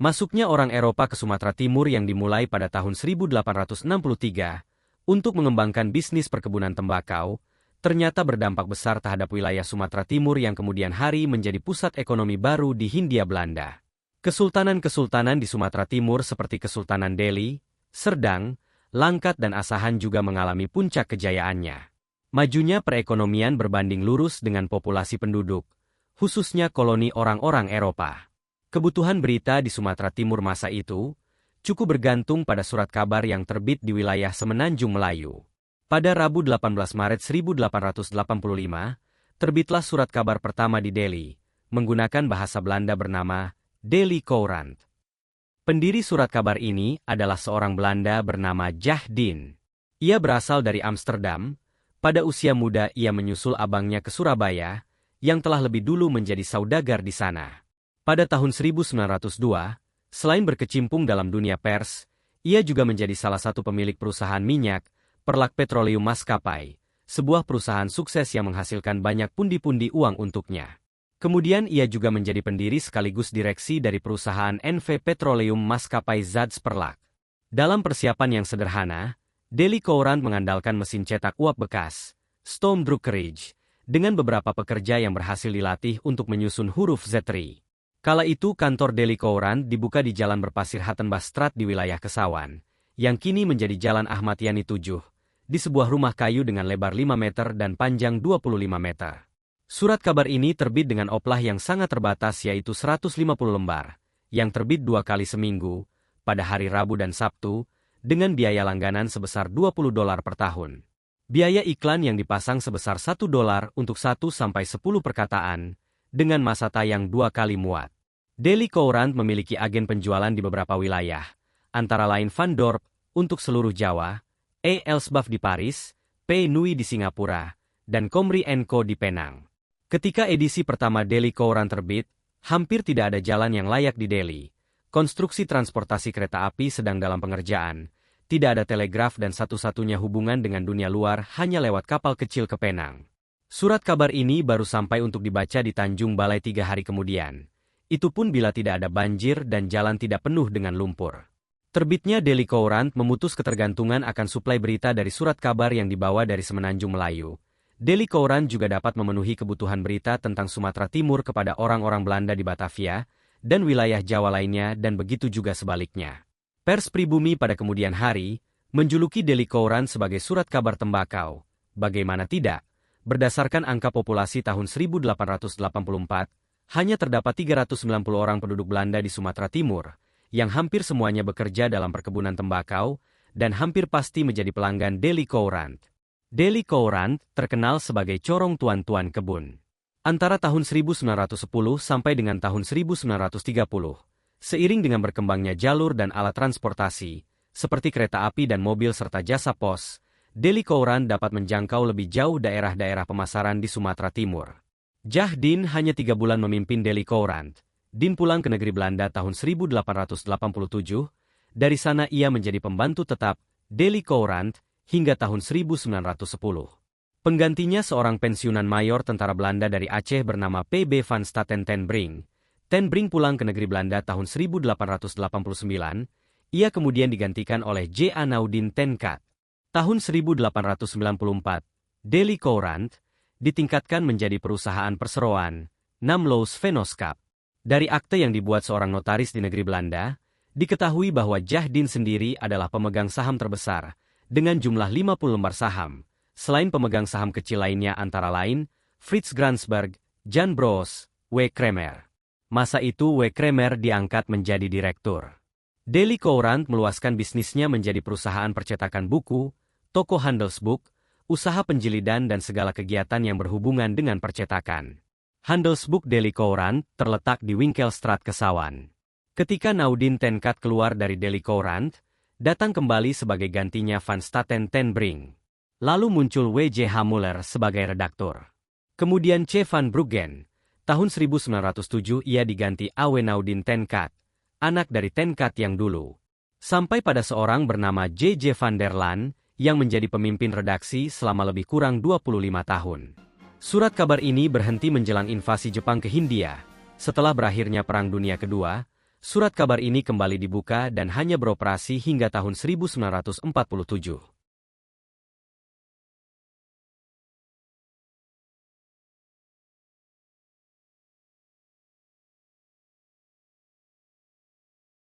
Masuknya orang Eropa ke Sumatera Timur yang dimulai pada tahun 1863 untuk mengembangkan bisnis perkebunan tembakau, ternyata berdampak besar terhadap wilayah Sumatera Timur yang kemudian hari menjadi pusat ekonomi baru di Hindia Belanda. Kesultanan-kesultanan di Sumatera Timur seperti Kesultanan Delhi, Serdang, Langkat dan Asahan juga mengalami puncak kejayaannya. Majunya perekonomian berbanding lurus dengan populasi penduduk, khususnya koloni orang-orang Eropa. Kebutuhan berita di Sumatera Timur masa itu cukup bergantung pada surat kabar yang terbit di wilayah Semenanjung Melayu. Pada Rabu 18 Maret 1885, terbitlah surat kabar pertama di Delhi, menggunakan bahasa Belanda bernama Delhi Courant. Pendiri surat kabar ini adalah seorang Belanda bernama Jahdin. Ia berasal dari Amsterdam. Pada usia muda ia menyusul abangnya ke Surabaya, yang telah lebih dulu menjadi saudagar di sana. Pada tahun 1902, selain berkecimpung dalam dunia pers, ia juga menjadi salah satu pemilik perusahaan minyak, Perlak Petroleum Maskapai, sebuah perusahaan sukses yang menghasilkan banyak pundi-pundi uang untuknya. Kemudian ia juga menjadi pendiri sekaligus direksi dari perusahaan NV Petroleum Maskapai Zats Perlak. Dalam persiapan yang sederhana, Delhi Courant mengandalkan mesin cetak uap bekas, Stormdruckerage, dengan beberapa pekerja yang berhasil dilatih untuk menyusun huruf Z3. Kala itu kantor Delhi Courant dibuka di Jalan Berpasir Hattenbachstraat di wilayah Kesawan, yang kini menjadi Jalan Ahmad Yani 7, di sebuah rumah kayu dengan lebar 5 meter dan panjang 25 meter. Surat kabar ini terbit dengan oplah yang sangat terbatas yaitu 150 lembar, yang terbit 2 kali seminggu, pada hari Rabu dan Sabtu, dengan biaya langganan sebesar $20 per tahun. Biaya iklan yang dipasang sebesar $1 untuk 1-10 perkataan, dengan masa tayang 2 kali muat. Delhi Courant memiliki agen penjualan di beberapa wilayah, antara lain Van Dorp untuk seluruh Jawa, A. Elsbaf di Paris, P. Nui di Singapura, dan Comrie & Co di Penang. Ketika edisi pertama Delhi Courant terbit, hampir tidak ada jalan yang layak di Delhi. Konstruksi transportasi kereta api sedang dalam pengerjaan, tidak ada telegraf dan satu-satunya hubungan dengan dunia luar hanya lewat kapal kecil ke Penang. Surat kabar ini baru sampai untuk dibaca di Tanjung Balai 3 hari kemudian. Itu pun bila tidak ada banjir dan jalan tidak penuh dengan lumpur. Terbitnya Delhi Courant memutus ketergantungan akan suplai berita dari surat kabar yang dibawa dari Semenanjung Melayu. Delhi Courant juga dapat memenuhi kebutuhan berita tentang Sumatera Timur kepada orang-orang Belanda di Batavia dan wilayah Jawa lainnya dan begitu juga sebaliknya. Pers pribumi pada kemudian hari menjuluki Delhi Courant sebagai surat kabar tembakau. Bagaimana tidak? Berdasarkan angka populasi tahun 1884, hanya terdapat 390 orang penduduk Belanda di Sumatera Timur, yang hampir semuanya bekerja dalam perkebunan tembakau, dan hampir pasti menjadi pelanggan Delhi Courant. Delhi Courant terkenal sebagai corong tuan-tuan kebun. Antara tahun 1910 sampai dengan tahun 1930, seiring dengan berkembangnya jalur dan alat transportasi, seperti kereta api dan mobil serta jasa pos, Delhi Courant dapat menjangkau lebih jauh daerah-daerah pemasaran di Sumatera Timur. Jahdin hanya 3 bulan memimpin Delhi Courant. Din pulang ke negeri Belanda tahun 1887, dari sana ia menjadi pembantu tetap Delhi Courant hingga tahun 1910. Penggantinya seorang pensiunan mayor tentara Belanda dari Aceh bernama P.B. van Staten ten Brink. Ten Brink pulang ke negeri Belanda tahun 1889, ia kemudian digantikan oleh J.A. Naudin ten Kat. Tahun 1894, Delhi Courant ditingkatkan menjadi perusahaan perseroan, Namloos Vennootschap. Dari akte yang dibuat seorang notaris di negeri Belanda, diketahui bahwa Jahdin sendiri adalah pemegang saham terbesar, dengan jumlah 50 lembar saham. Selain pemegang saham kecil lainnya antara lain, Fritz Gransberg, Jan Broos, W. Kremer. Masa itu W. Kremer diangkat menjadi direktur. Delhi Courant meluaskan bisnisnya menjadi perusahaan percetakan buku, toko Handelsboek, usaha penjilidan dan segala kegiatan yang berhubungan dengan percetakan. Handelsboek Delhi Courant terletak di Winkelstraat Kesawan. Ketika Naudin ten Kat keluar dari Delhi Courant, datang kembali sebagai gantinya Van Staten ten Brink. Lalu muncul W.J.H. Muller sebagai redaktur. Kemudian C. van Bruggen. Tahun 1907 ia diganti A.W. Naudin ten Kat, anak dari ten Kat yang dulu. Sampai pada seorang bernama J.J. van der Laan, yang menjadi pemimpin redaksi selama lebih kurang 25 tahun. Surat kabar ini berhenti menjelang invasi Jepang ke Hindia. Setelah berakhirnya Perang Dunia Kedua, Surat kabar ini kembali dibuka dan hanya beroperasi hingga tahun 1947.